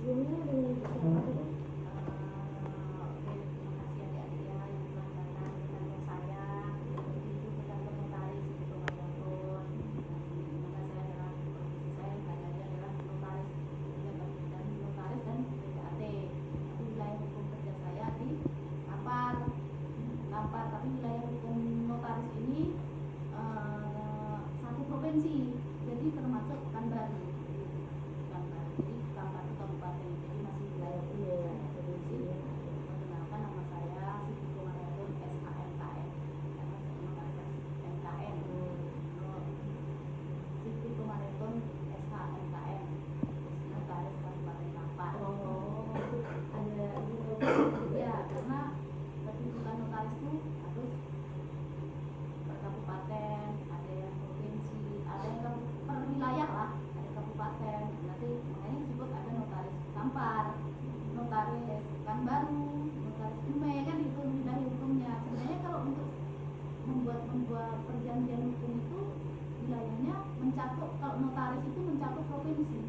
sebelumnya dengan siapa tadi? Tapi wilayah hukum notaris ini satu provinsi, jadi termasuk Pekanbaru. Jadi Pekanbaru kabupaten, jadi masih wilayah hukum provinsi. Perkenalkan, nama saya Siti Komarudin SHMKN, MKN. Siti Komarudin SHMKN, notaris Kabupaten Kampar. Ada Ya, karena kedudukan notaris itu harus per kabupaten, ada yang provinsi, ada yang per wilayah lah, ada kabupaten. Nanti makanya disebut ada notaris Kampar, notaris Pekanbaru, notaris Dumai, kan itu wilayah hukumnya. Sebenarnya kalau untuk membuat perjanjian hukum itu wilayahnya mencakup, kalau notaris itu mencakup provinsi.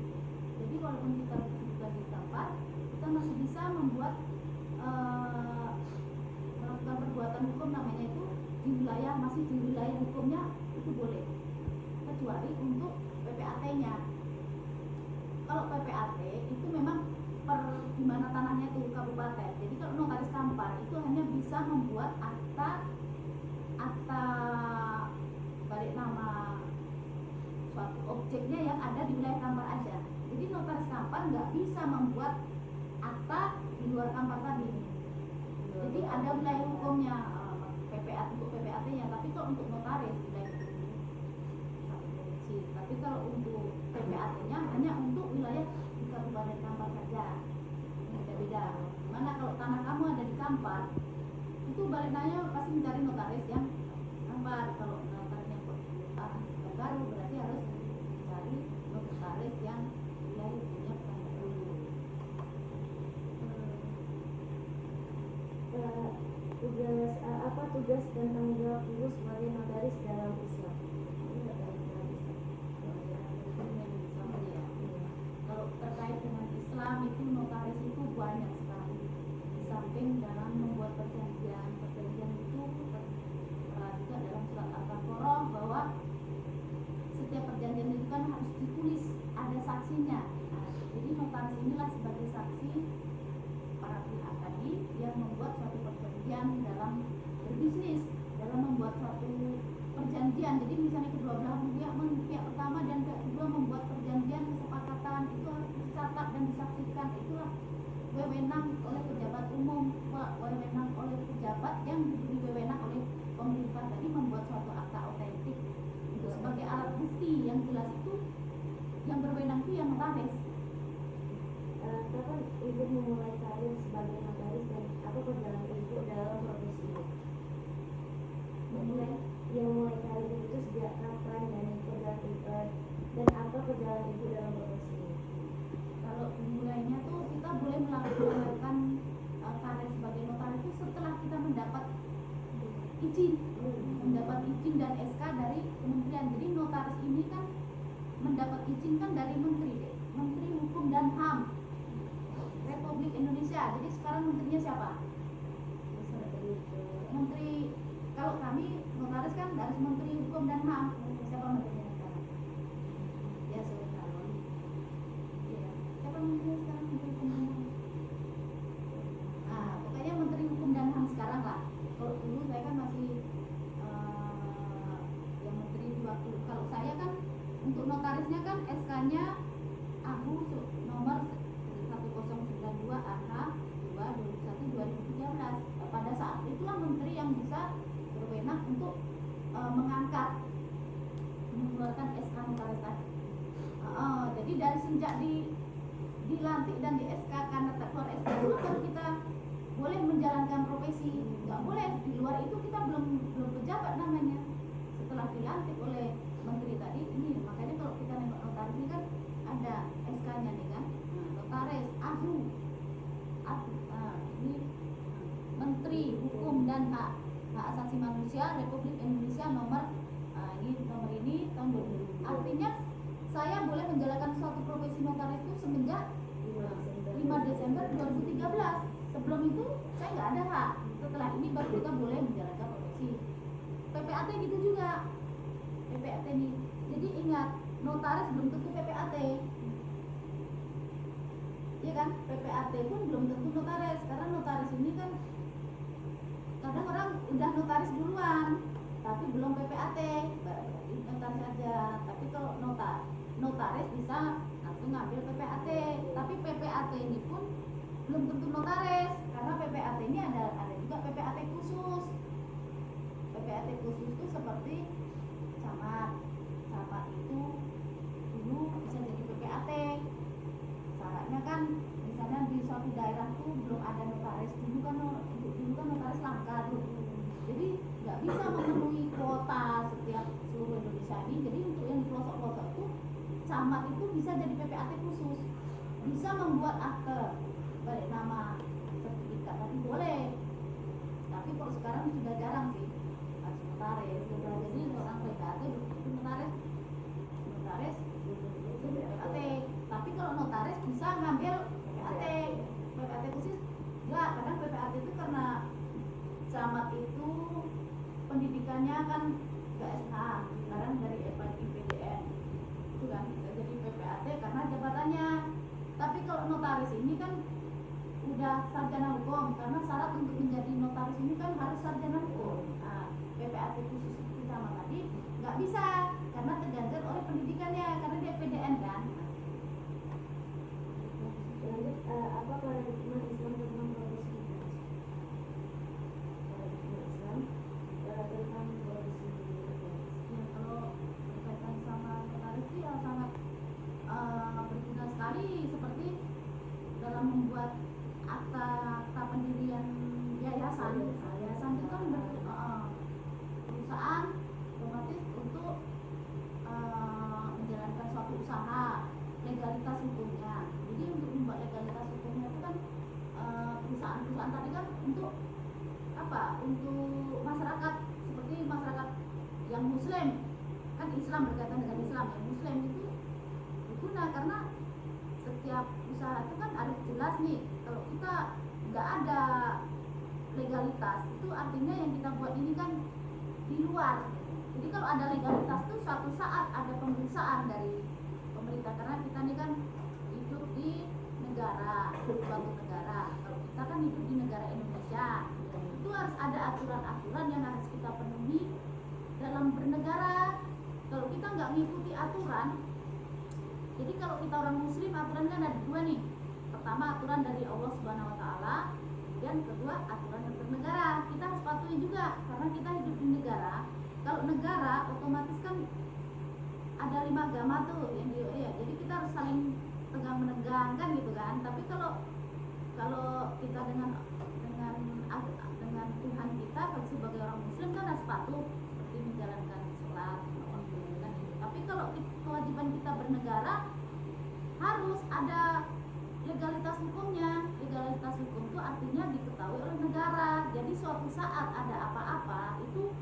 Jadi walaupun kita juga di Kampar, kita masih bisa membuat melakukan perbuatan hukum namanya itu di wilayah, masih di wilayah hukumnya itu boleh, kecuali untuk PPAT-nya. Kalau PPAT itu memang per di mana tanahnya itu kabupaten. Jadi kalau notaris Kampar itu hanya bisa membuat akta balik nama suatu objeknya yang ada di wilayah Kampar aja. Jadi notaris Kampar nggak bisa membuat akta di luar Kampar tadi. Jadi ada wilayah hukumnya, PPAT untuk PPAT-nya, tapi kalau untuk notaris wilayah hukum satu provinsi. Tapi kalau untuk PPAT-nya hanya untuk wilayah di Kabupaten Kampar saja. Beda-beda. Mana kalau tanah kamu ada di Kampar, itu balik nanya pasti mencari notaris yang Kampar. Kalau notarisnya baru berarti harus mencari notaris yang wilayah hukumnya Pekanbaru. Tugas dan tanggung jawab ibu sebagai notaris dalam Islam? Kalau terkait dengan Islam itu notaris itu banyak sekali. Di samping dalam membuat perjanjian itu juga dalam surat Al-Baqarah bahwa setiap perjanjian itu kan harus ditulis, ada saksinya. Nah, jadi notaris inilah sebagai saksi para pihak tadi yang membuat suatu perjanjian dalam berbisnis, dalam membuat suatu perjanjian. Jadi misalnya kedua belah pihak pertama dan pihak kedua membuat perjanjian kesepakatan, itu harus dicatat dan disaksikan. Itulah wewenang oleh pejabat umum, wewenang oleh pejabat yang diberi wewenang oleh pemerintah tadi membuat suatu akta otentik untuk sebagai alat bukti yang jelas. Itu yang berwenang itu yang notaris. Kapan ibu memulai karir sebagai notaris dan apa perjalanan ibu dalam profesi ini? Mulai karir itu sejak kapan dan apa perjalanan ibu dalam profesi ini? Kalau dimulainya tuh kita boleh melakukan karir sebagai notaris itu setelah kita mendapat izin dan SK dari kementerian. Jadi notaris ini kan mendapat izin kan dari Menteri Hukum dan HAM Republik Indonesia. Jadi sekarang menterinya siapa? Menteri, kalau kami notaris kan dari Menteri Hukum dan HAM. Siapa menterinya sekarang? Ya, Surya Paloh. Iya. Siapa menterinya sekarang? Menteri Hukum dan HAM. Nah, pokoknya Menteri Hukum dan HAM sekarang lah. Kalau dulu saya kan masih yang menteri di waktu. Kalau saya kan untuk notarisnya kan SK-nya AHU nomor 1092 AH 2/21/2013. Pada saat itulah menteri yang bisa berwenang untuk mengangkat, mengeluarkan SK notaris tadi. Jadi dari sejak dilantik dan di SK, karena tak keluar SK itu baru kita boleh menjalankan profesi. Nggak boleh di luar itu, kita belum pejabat namanya. Setelah dilantik oleh menteri tadi ini, makanya kalau kita nengok notaris ini kan ada SK-nya nih kan. Notaris AHU, ini Menteri Hukum dan Hak Asasi Manusia Republik Indonesia nomor ini tahun 2000. Artinya saya boleh menjalankan suatu profesi notaris itu semenjak 5 Desember Desember 2013. Sebelum itu saya nggak ada hak. Setelah ini baru kita boleh menjalankan profesi. PPAT gitu juga. PPAT nih. Jadi ingat, notaris belum tentu PPAT. Iya kan? PPAT pun belum tentu notaris. Karena notaris ini kan kadang orang udah notaris duluan, tapi belum PPAT, berarti notaris aja. Tapi kalau notaris bisa langsung ngambil PPAT. Tapi PPAT ini pun belum tentu notaris, karena PPAT ini ada juga PPAT khusus. PPAT khusus itu seperti camat itu dulu bisa jadi PPAT. Syaratnya kan misalnya di suatu daerah tuh belum ada notaris, dulu kan notaris langka tuh, jadi nggak bisa memenuhi kuota setiap seluruh Indonesia ini. Jadi untuk yang di pelosok-pelosok itu camat itu bisa jadi PPAT khusus, bisa membuat akte balik nama, sertifikat, tapi boleh. Tapi kalau sekarang sudah jarang sih harus notaris. Jadi orang PPAT itu notaris itu PPAT. Tapi kalau notaris bisa ngambil PPAT khusus enggak. Kadang PPAT itu karena camat itu pendidikannya kan nggak SH, kadang dari IPDN itu kan bisa jadi PPAT karena jabatannya. Tapi kalau notaris ini kan udah sarjana hukum, karena syarat untuk menjadi notaris ini kan harus sarjana hukum. Nah, PPAT khusus itu sama tadi nggak bisa karena tergantung oleh pendidikannya, karena dia PDN kan. Lanjut, apa paradigma Islam tentang profesi? Paradigma Islam tentang profesi. Ya, kalau berkaitan sama notaris itu ya sangat berguna sekali, seperti dalam membuat akta pendirian yayasan. Yayasan itu kan perusahaan otomatis untuk menjalankan suatu usaha, legalitas hukumnya. Jadi untuk membuat legalitas hukumnya itu kan perusahaan tadi kan untuk apa? Untuk masyarakat, seperti masyarakat yang Muslim, kan Islam berkaitan dengan Islam, yang Muslim itu berguna karena setiap usaha itu kan harus jelas nih. Kalau kita nggak ada legalitas, itu artinya yang kita buat ini kan di luar. Jadi kalau ada legalitas tuh suatu saat ada pemeriksaan dari pemerintah, karena kita ini kan hidup di negara, suatu negara. Kalau kita kan hidup di negara Indonesia, itu harus ada aturan-aturan yang harus kita penuhi dalam bernegara. Kalau kita nggak mengikuti aturan, jadi kalau kita orang Muslim, aturan kan ada dua nih. Pertama aturan dari Allah Subhanahu Wa Taala, kemudian kedua aturan dari bernegara. Kita harus patuhi juga karena kita hidup di negara. Kalau negara otomatis kan ada 5 agama tuh yang jadi kita harus saling tegang menegangkan gitu kan. Tapi kalau kita dengan Tuhan kita, kalau sebagai orang Muslim kan harus patuh, seperti menjalankan sholat, kan gitu. Tapi kalau kewajiban kita bernegara harus ada legalitas hukumnya. Legalitas hukum itu artinya diketahui oleh negara. Jadi suatu saat ada apa-apa itu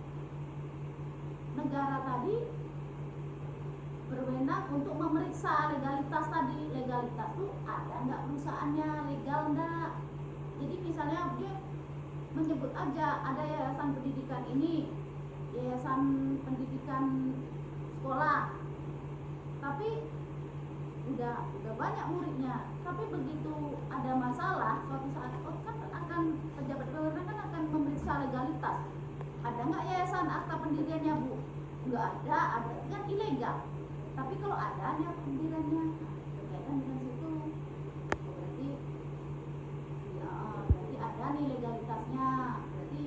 negara tadi berwenang untuk memeriksa legalitas tadi. Legalitas itu ada nggak perusahaannya, legal nggak. Jadi misalnya dia menyebut aja ada yayasan pendidikan ini, yayasan pendidikan sekolah, tapi udah banyak muridnya, tapi begitu ada masalah suatu saat kan akan pejabat berwenang kan akan memeriksa legalitas. Ada nggak yayasan akta pendiriannya, Bu? Nggak ada kan ilegal. Tapi kalau ada nih pendiriannya, berkaitan dengan situ, berarti ada nih legalitasnya, berarti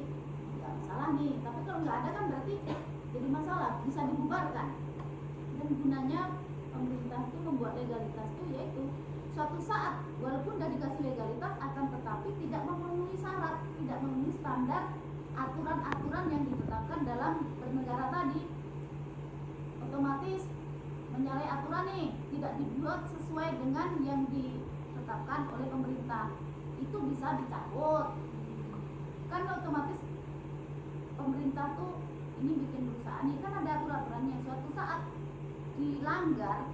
nggak masalah nih. Tapi kalau nggak ada kan berarti jadi masalah, bisa dibubarkan. Dan gunanya pemerintah itu membuat legalitas itu yaitu suatu saat walaupun udah dikasih legalitas akan tetapi tidak memenuhi syarat, tidak memenuhi standar aturan-aturan yang ditetapkan dalam bernegara tadi, otomatis menyalahi aturan nih, tidak dibuat sesuai dengan yang ditetapkan oleh pemerintah, itu bisa dicabut. Kan otomatis pemerintah tuh ini bikin perusahaan nih kan ada aturan-aturannya, suatu saat dilanggar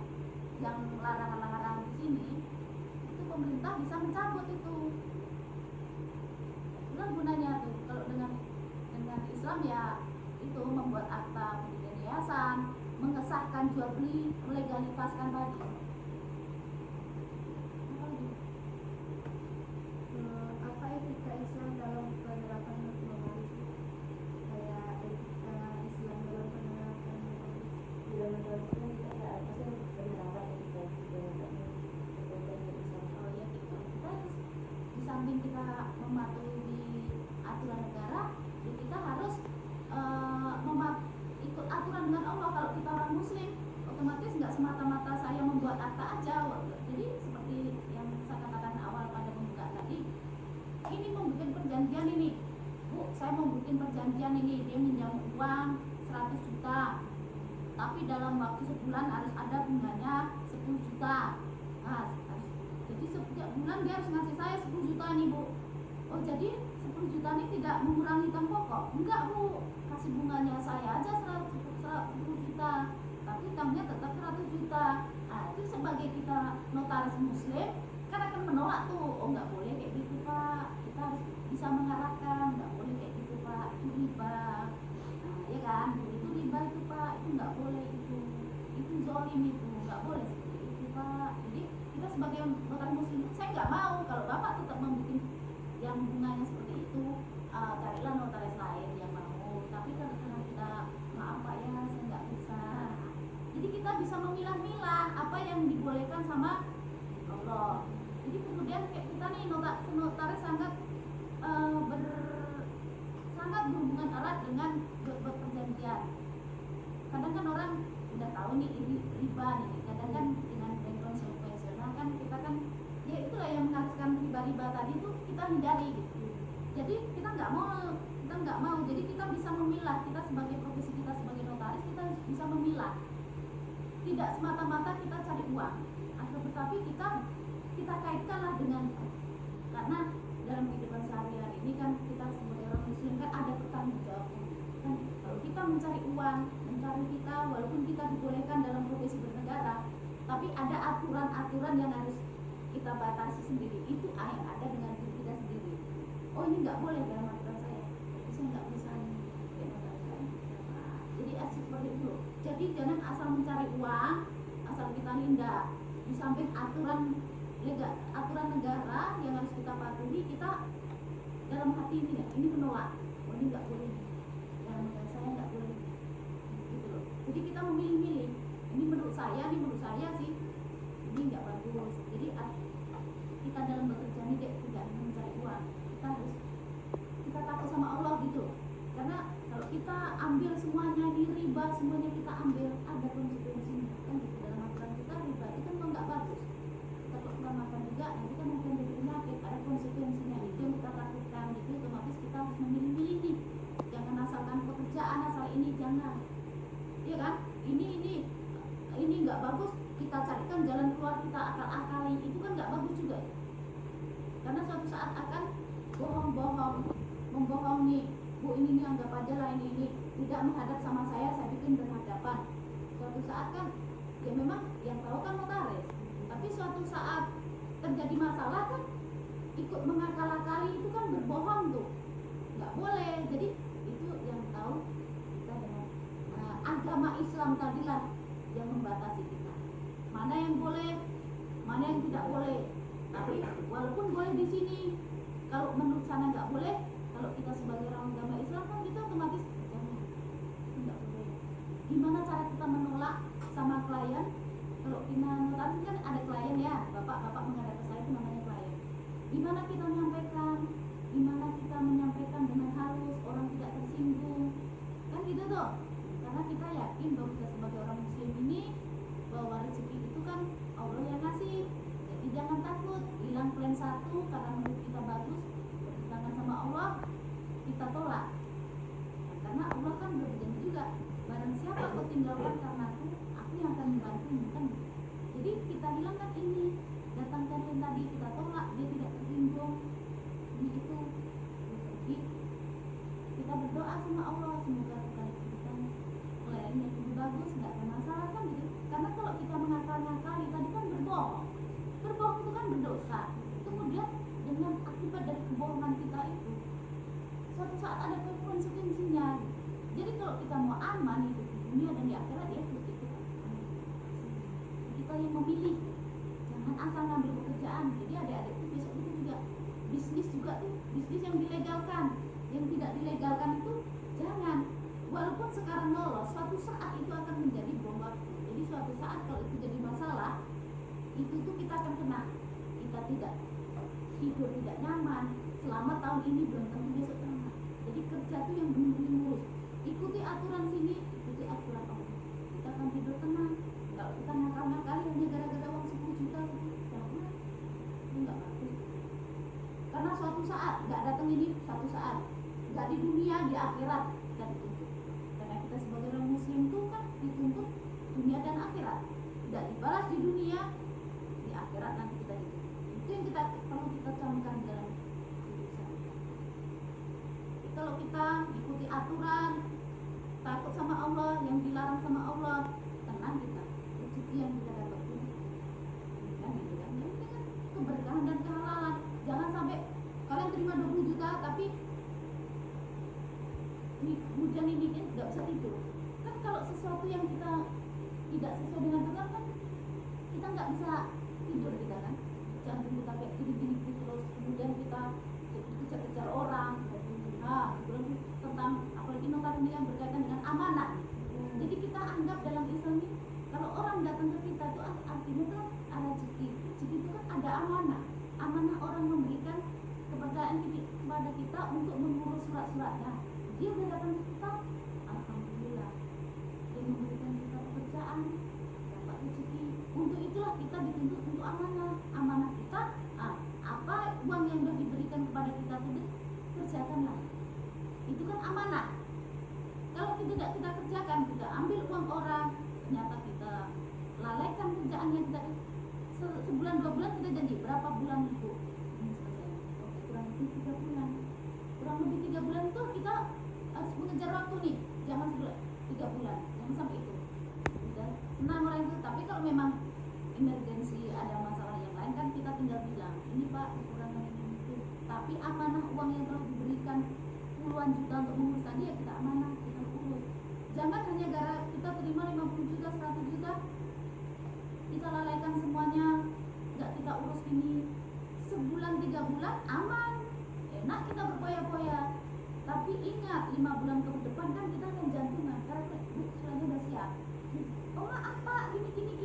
yang larangan-larangan di sini, itu pemerintah bisa mencabut itu. Itulah gunanya tuh. Kalau dengan Islam ya itu membuat akta pendirian yayasan, mengesahkan jual beli, melegalitaskan tadi. Apa etika Islam dalam penerapan notaris? Kayak etika Islam dalam penerapan notaris. Dalam notaris kan kita ada apa sih penerapan etika berkaitan dengan Islam? Oh ya gitu. Kita di samping kita mematuhi aturan negara, ya kita harus ikut aturan dengan Allah. Kalau kita orang Muslim, otomatis nggak semata-mata saya membuat akta aja. Jadi seperti yang saya katakan awal pada pembukaan tadi, ini membuat perjanjian ini, Bu, saya mau bikin perjanjian ini, dia minjam uang 100 juta, tapi dalam waktu sebulan harus ada bunganya 10 juta. Nah, jadi setiap bulan dia harus ngasih saya 10 juta nih, Bu. Oh, jadi 10 juta ini tidak mengurangi hitam pokok? Enggak, Bu. Kasih bunganya saya aja 10 juta, tapi hitamnya tetap 100 juta. Nah, itu sebagai kita notaris muslim kan akan menolak tuh. Oh, nggak boleh kayak gitu, Pak. Kita harus bisa mengarahkan, nggak boleh kayak gitu, Pak. Itu riba. Nah, ya kan? Itu riba itu, Pak. Itu nggak boleh itu zolim itu, nggak boleh seperti itu, Pak. Jadi kita sebagai notaris muslim, saya nggak mau kalau Bapak tetap membuat yang bunganya seperti itu, carilah notaris lain yang mau. Tapi karena kita maaf Pak ya, saya nggak bisa. Jadi kita bisa memilah-milah apa yang dibolehkan sama Allah. Jadi kemudian kayak kita nih notaris sangat sangat berhubungan erat dengan buat perjanjian. Kadang kan orang udah tahu nih ini riba nih. Kadang kan dengan bank konvensional kan kita kan ya itulah yang menghasilkan riba-riba tadi itu kita hindari gitu. Jadi kita nggak mau. Jadi kita bisa memilah. Kita sebagai profesi kita sebagai notaris kita bisa memilah. Tidak semata-mata kita cari uang, tetapi kita kaitkanlah dengan, karena dalam kehidupan sehari-hari ini kan kita sebagai orang muslim kan ada pertanggungjawaban. Kan kalau kita mencari uang, mencari kita walaupun kita dibolehkan dalam profesi bernegara, tapi ada aturan-aturan yang harus kita batasi sendiri. Itu yang ada dengan diri kita sendiri. Oh, ini nggak boleh dalam aturan saya, jadi saya nggak bisa jadi seperti itu loh. Jadi jangan asal mencari uang, asal kita nindak. Di samping aturan negara yang harus kita patuhi, kita dalam hati ini menolak. Oh, ini nggak boleh, dalam negara saya nggak boleh, gitu loh. Jadi kita memilih-milih. Ini menurut saya sih ini nggak bagus. Jadi kita dalam bekerja ini tidak mencari uang, kita takut sama Allah gitu. Karena kalau kita ambil semuanya di riba, semuanya kita ambil, ada konsekuensinya kan gitu. Dalam aturan kita riba itu kan nggak bagus. Kita kalau makan juga nanti kan mungkin jadi penyakit, ada konsekuensinya. Itu yang kita takutkan. Itu otomatis kita harus memilih-milih nih. Jangan asalkan pekerjaan asal ini, jangan. Iya kan? Ini nggak bagus. Kita carikan jalan keluar, kita akal-akali, itu kan nggak bagus juga. Karena suatu saat akan membohong nih. Bu, ini anggap aja lah ini tidak menghadap sama saya bikin berhadapan. Suatu saat kan ya memang yang tahu kan notaris, tapi suatu saat terjadi masalah kan ikut mengakal-akali, itu kan berbohong tuh, nggak boleh. Jadi itu yang tahu kita dengan agama Islam tadilah yang membatasi kita, mana yang boleh, mana yang tidak boleh. Tapi walaupun boleh di sini, kalau menurut sana nggak boleh, kalau kita sebagai orang agama Islam kan kita otomatis jangan, nggak boleh. Gimana cara kita menolak sama klien? Kalau kita notaris kan ada klien ya, bapak menghadap ke saya itu namanya klien. Gimana kita menyampaikan dengan halus, orang tidak tersinggung, kan gitu tuh. Karena kita yakin bahwa kita sebagai orang muslim ini, bahwa rezeki itu kan Allah yang ngasih. Jadi jangan takut hilang plan satu karena menurut kita bagus, bertentangan sama Allah, kita tolak. Nah, karena Allah kan berjanji juga, barang siapa kau tinggalkan karena aku yang akan membantumu, kan. Jadi kita hilangkan ini, datangkan yang tadi, kita tolak, dia tidak tersinggung. Ini itu. Jadi kita berdoa sama Allah, semoga kita diberikan klien yang lebih bagus, nggak ada masalah kan gitu. Karena kalau kita mengakal-ngakali tadi kan berbohong itu kan berdosa. kebohongan kita itu suatu saat ada konsekuensinya. Jadi kalau kita mau aman hidup di dunia dan di akhirat, ya kita yang memilih. Jangan asal ngambil pekerjaan. Jadi adik-adik itu besok itu juga bisnis juga tuh, bisnis yang dilegalkan, yang tidak dilegalkan itu jangan. Walaupun sekarang lolos, suatu saat itu akan menjadi bom waktu. Jadi suatu saat kalau itu jadi masalah, itu tuh kita akan kena. Kita tidak tidur tidak nyaman selama tahun ini, belum tentu besok tenang. Jadi kerja tuh yang benar-benar lurus, ikuti aturan sini, ikuti aturan Allah, kita akan tidur tenang. Kalau kita nakal-nakal hanya gara-gara uang 10 juta, jangan, itu nggak bagus. Karena suatu saat nggak datang ini, suatu saat nggak di dunia, di akhirat kita dituntut. Karena kita sebagai orang muslim tuh kan dituntut dunia dan akhirat, tidak dibalas di dunia, di akhirat nanti kita dituntut. Itu yang kita perlu kita camkan dalam hidup kita. Kalau kita ikuti aturan, takut sama Allah, yang dilarang sama Allah, tenang kita, rezeki yang kita dapat itu kan gitu kan, yang penting kan keberkahan dan kehalalan. Jangan sampai kalian terima 20 juta tapi di hujan ini kan nggak bisa tidur. Kan kalau sesuatu yang kita tidak sesuai dengan Tuhan kan kita nggak bisa tidur kita kan, jantung kita kayak gini-gini terus, kemudian kita kejar-kejar orang. Nah, belum tentang apalagi notar ini yang berkaitan dengan amanah. Jadi kita anggap dalam Islam ini kalau orang datang ke kita itu artinya kan ada rezeki. Rezeki itu kan ada amanah. Amanah orang memberikan kepercayaan kepada kita untuk mengurus surat-suratnya. Dia udah datang ke kita, alhamdulillah. Dia memberikan kita pekerjaan, dapat rezeki. Untuk itulah kita dituntut untuk amanah. Amanah kita, apa uang yang sudah diberikan kepada kita itu kerjakanlah. Itu kan amanah. Kalau tidak kita kerjakan, kita ambil uang orang, ternyata kita lalaikan kerjaan yang kita sebulan 2 bulan kita janji berapa bulan itu ini selesai. Oke, kurang lebih 3 bulan. Kurang lebih 3 bulan itu kita harus mengejar waktu nih. Jangan sebulan, 3 bulan. Jangan sampai itu. Udah senang orang itu. Tapi kalau memang emergensi ada masalah yang lain kan kita tinggal bilang, ini Pak kekurangan ini itu. Tapi amanah uang yang telah diberikan puluhan juta untuk mengurus tadi ya kita amanah, kita urus. Jangan hanya gara kita terima 50 juta, 100 juta kita lalaikan semuanya, nggak kita urus ini. Sebulan 3 bulan aman, enak kita berpoya-poya. Tapi ingat 5 bulan ke depan kan kita akan jantungan karena Bu suratnya udah siap. Oh maaf Pak, gini.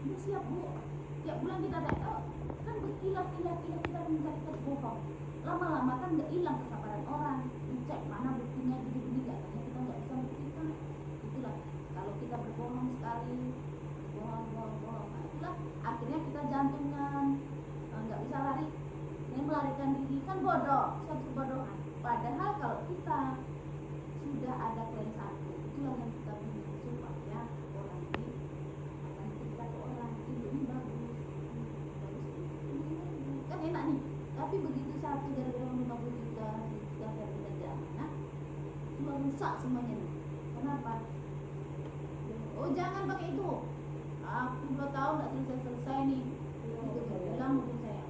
Udah siap Bu. Tiap bulan kita kan berkilah-kilah kita mencari bohong. Lama-lama kan nggak hilang kesabaran orang. Dicek mana buktinya gini katanya kita nggak bisa buktikan. Itulah kalau kita berbohong sekali, bohong. Nah, itulah akhirnya kita jantungan, nggak bisa lari. Ini melarikan diri kan bodoh, suatu kebodohan. Padahal kalau kita sudah ada klaim satu, itulah yang kita punya supaya orang ini akan cerita ke orang ini bagus kan enak nih. Tapi begitu satu gara-gara 50 juta kita dari kerjaan, itu rusak semuanya nih. Kenapa? Oh jangan pakai itu. Aku 2 tahun nggak selesai nih. Itu bilang mungkin saya.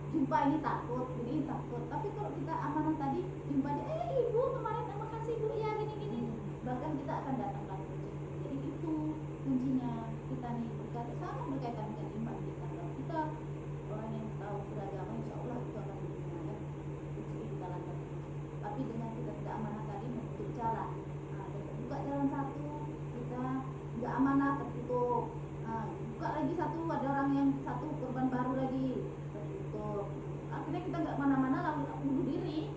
Jumpa ini takut, ini takut. Tapi kalau kita amanah tadi, jumpa dia, ibu kemarin terima kasih bu ya gini. Bahkan kita akan datang lagi. Jadi itu kuncinya kita nih berkaitan dengan iman kita. Kalau kita orang yang tahu beragama, insya Allah itu akan digunakan rezeki kita lancar. Tapi dengan kita tidak amanah tadi menutup jalan. Buka jalan satu, kita nggak amanah tertutup. Buka lagi satu, ada orang yang satu korban baru lagi tertutup. Akhirnya kita nggak mana-mana lalu bunuh diri.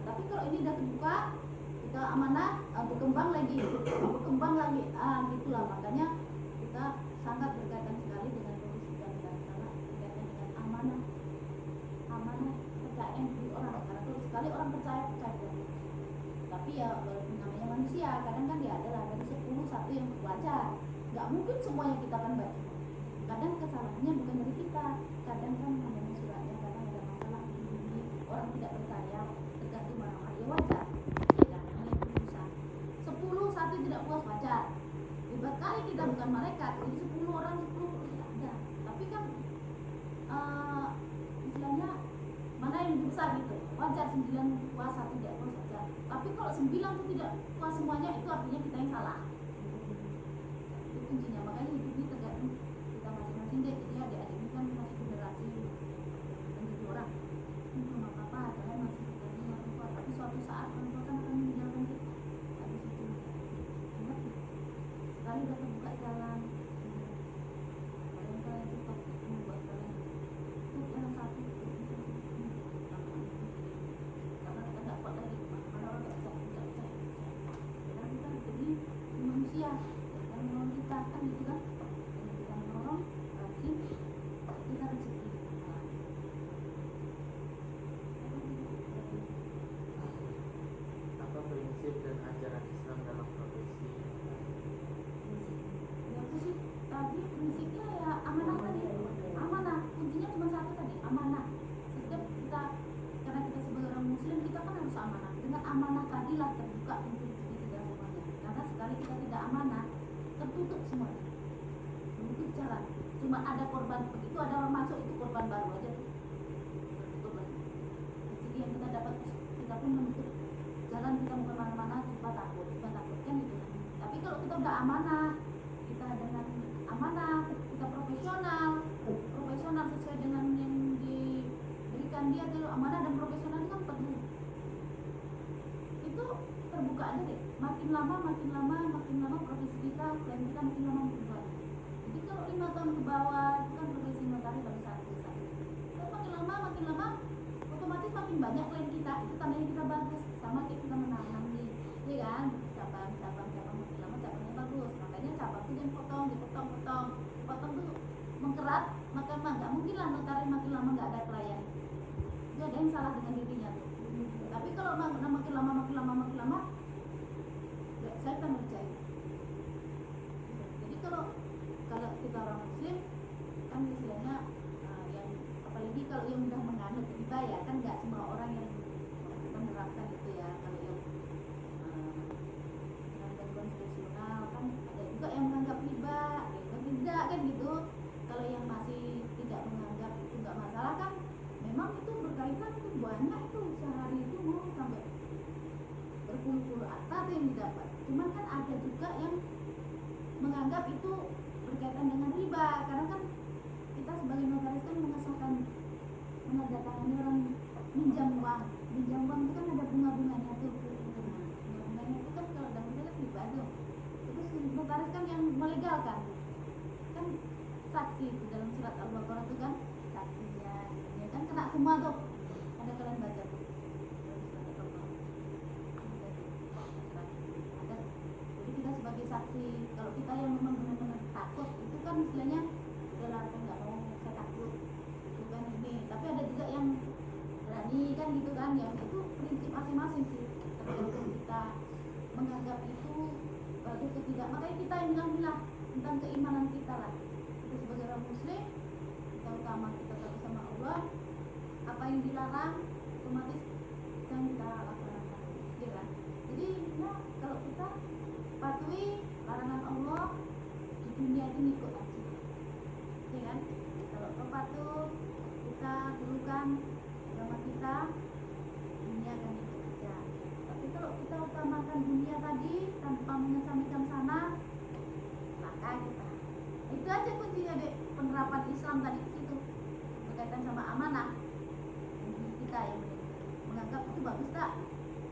Tapi kalau ini udah terbuka, kita amanah, berkembang lagi. Gitulah makanya kita sangat berkaitan sekali dengan kondisi kita sekarang berkaitan dengan amanah kepercayaan di orang. Karena kalau sekali orang percaya. Tapi ya walaupun namanya manusia, kadang kan dia adalah dari 10 satu yang wajar. Nggak mungkin semuanya kita kan baik. Kadang kesalahannya bukan dari kita. Kadang kan namanya suratnya, kadang ada masalah ini orang tidak percaya, tergantung mana ya wajar. Ya namanya perusahaan. 10 satu tidak puas wajar. Hebat kali kita bukan malaikat. Jadi 10 orang 10 tidak ada. Tapi kan istilahnya besar gitu, wajar 9 puas 1 tidak puas wajar. Tapi kalau 9 itu tidak puas semuanya, itu artinya kita yang salah. Itu kuncinya. Makanya hidup ini tergantung kita masing-masing deh. Jadi adik-adik ini kan masih generasi menjadi orang. Belum apa-apa, kalian masih bergantung orang tua. Tapi suatu saat orang tua kan akan meninggalkan kita. Habis itu ingat, sekali udah terbuka jalan, kalian tetap membuat kalian itu jalan satu itu karena kita nggak kuat lagi, mana orang nggak bisa karena kita jadi manusia yang menolong kita kan gitu kan. Jadi kita menolong rajin, kita rezeki. Apa prinsip dan ajaran Islam dalam profesi? Ya aku sih tadi prinsipnya ya amanah tadi, amanah kuncinya cuma satu tadi, amanah. Setiap kita, karena kita sebagai orang muslim, kita kan harus amanah. Dengan amanah tadilah terbuka pintu rezeki kita semuanya. Karena sekali kita tidak amanah, tertutup semuanya, menutup jalan. Cuma ada korban, begitu ada orang masuk itu korban baru aja tuh, tertutup lagi. Rezeki yang kita dapat, kita pun menutup jalan, kita mau kemana-mana cuma takut kan gitu kan. Tapi kalau kita udah amanah, kita dengan amanah, kita profesional sesuai dengan yang diberikan dia tuh. Amanah dan profesional itu kan perlu, itu terbuka aja deh. Makin lama profesi kita, klien kita makin lama berubah. Jadi kalau 5 tahun ke bawah itu kan profesi notaris baru satu. Tapi makin lama otomatis makin banyak klien kita, itu tandanya kita bagus. Sama kayak kita menanam nih, iya kan, cabang makin lama cabangnya bagus. Makanya cabang itu dipotong tuh mengkerat, maka nggak mungkin lah notaris makin lama nggak ada klien. Itu ada yang salah dengan dirinya tuh. Tapi kalau makin lama ya, saya kan percaya. Jadi kalau kita orang muslim kan istilahnya yang apalagi kalau yang udah menganut riba ya kan, nggak semua orang yang menerapkan itu ya. Kalau yang menganut konstitusional kan ada juga yang menganggap riba, tidak kan gitu. Kalau yang masih tidak menganggap itu nggak masalah kan, memang itu berkaitan tuh banyak tuh, sehari itu mau sampai berpuluh-puluh harta tuh yang didapat. Cuman kan ada juga yang menganggap itu berkaitan dengan riba, karena kan kita sebagai notaris kan mengesahkan, menandatangani orang minjam uang itu kan ada bunga-bunganya tuh. Bunga-bunganya itu kan kalau dalam kan riba tuh. Terus notaris kan yang melegalkan kan saksi itu dalam surat Al-Baqarah itu kan, saksinya ya kan kena semua tuh. Ada kalian baca tuh dalam surat Al-Baqarah ada. Jadi kita sebagai saksi, kalau kita yang memang benar-benar takut itu kan istilahnya udahlah saya nggak mau, saya takut itu kan ini. Tapi ada juga yang berani kan gitu kan, yang itu prinsip masing-masing sih, tergantung kita menganggap itu bagus atau tidak. Makanya kita yang bilang tentang keimanan kita lah. Kita sebagai orang muslim, kita utama kita takut sama Allah, apa yang dilarang otomatis yang kita laksanakan, ya kan. Jadi ya kalau kita patuhi larangan Allah di dunia itu ngikut aja, ya kan. Kalau patuh kita gurukan agama kita, dunia akan ikut aja. Tapi kalau kita utamakan dunia tadi tanpa mengesampingkan sana, maka kita itu aja kuncinya deh, penerapan Islam tadi di situ berkaitan sama amanah. Kita yang menganggap itu bagus tak,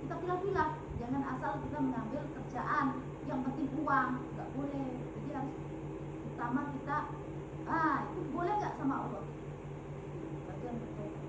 kita pilih-pilih, jangan asal kita mengambil kerjaan yang penting uang, nggak boleh. Jadi harus utama kita itu boleh nggak sama Allah, bagian berkaitan